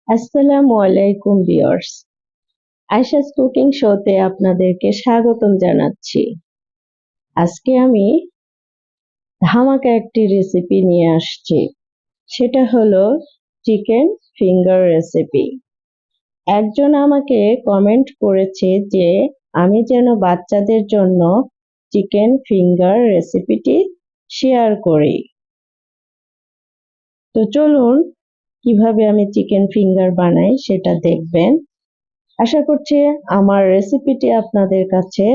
আসসালামু আলাইকুম viewers, Ayesha's cooking শোতে আপনাদেরকে স্বাগতম জানাচ্ছি। আজকে আমি ধামাকা একটি রেসিপি নিয়ে আসছি। সেটা হলো চিকেন ফিঙ্গার রেসিপি। একজন আমাকে কমেন্ট করেছে যে আমি যেন বাচ্চাদের জন্য চিকেন ফিঙ্গার রেসিপিটি শেয়ার করি। তো চলুন কিভাবে আমি চিকেন ফিঙ্গার বানাই সেটা দেখবেন। আশা করছি আমার রেসিপিটি আপনাদের কাছে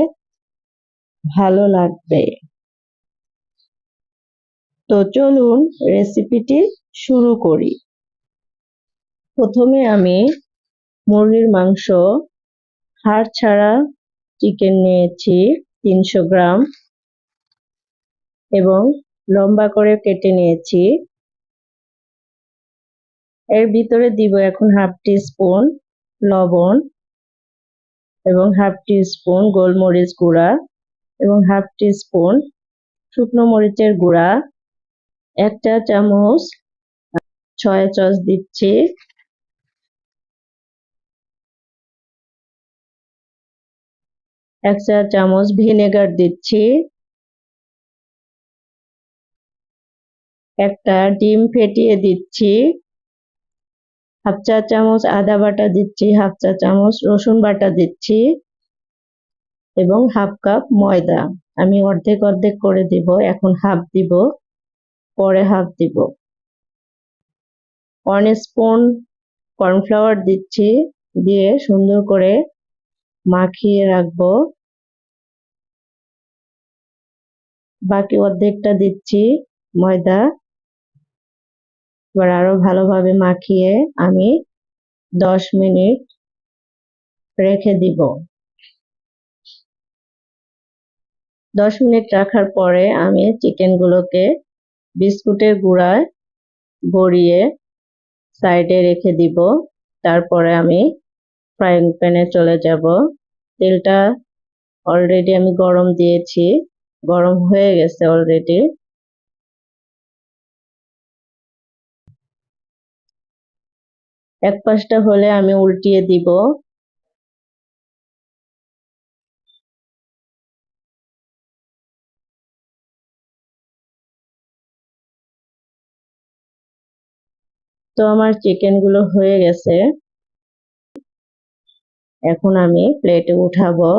ভালো লাগবে। তো চলুন রেসিপিটি শুরু করি। প্রথমে আমি মুরগির মাংস হাড় ছাড়া চিকেন নিয়েছি 300 গ্রাম এবং লম্বা করে কেটে নিয়েছি। এর ভিতরে দিব এখন হাফ টি স্পুন লবণ এবং হাফ টি স্পুন গোলমরিচ গুঁড়া এবং হাফ টি স্পুন শুকনো মরিচের গুঁড়া, 1 চা চামচ সয়া সস দিচ্ছি, 1 চা চামচ ভিনেগার দিচ্ছি, একটা ডিম ফেটিয়ে দিচ্ছি, হাফ চা চামচ আদা বাটা দিচ্ছি, হাফ চা চামচ রসুন বাটা দিচ্ছি এবং হাফ কাপ ময়দা। আমি অর্ধেক অর্ধেক করে দিব, এখন হাফ দিব, পরে হাফ দিব। 1 স্পুন কর্নফ্লাওয়ার দিচ্ছি, দিয়ে সুন্দর করে মাখিয়ে রাখবো। বাকি অর্ধেকটা দিচ্ছি ময়দা। এবার আরো ভালোভাবে মাখিয়ে আমি 10 মিনিট রেখে দিব। 10 মিনিট রাখার পরে আমি চিকেনগুলোকে বিস্কুটের গুঁড়ায় গড়িয়ে সাইডে রেখে দিব। তারপরে আমি ফ্রাইং প্যানে চলে যাব। তেলটা অলরেডি আমি গরম দিয়েছি, গরম হয়ে গেছে অলরেডি। এক পাশটা হলে আমি উল্টিয়ে দিব। তো আমার চিকেনগুলো হয়ে গেছে, এখন আমি প্লেটে উঠাবো।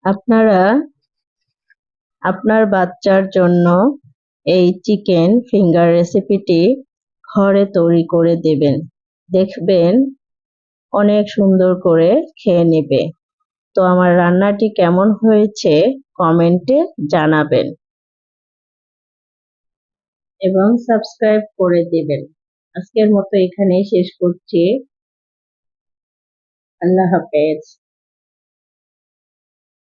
আপনারা আপনার বাচ্চার জন্য এই চিকেন ফিঙ্গার রেসিপিটি ঘরে তৈরি করে দেবেন, দেখবেন অনেক সুন্দর করে খেয়ে নেবে। তো আমার রান্নাটি কেমন হয়েছে কমেন্টে জানাবেন এবং সাবস্ক্রাইব করে দিবেন। আজকের মতো এখানেই শেষ করছি। আল্লাহ হাফেজ।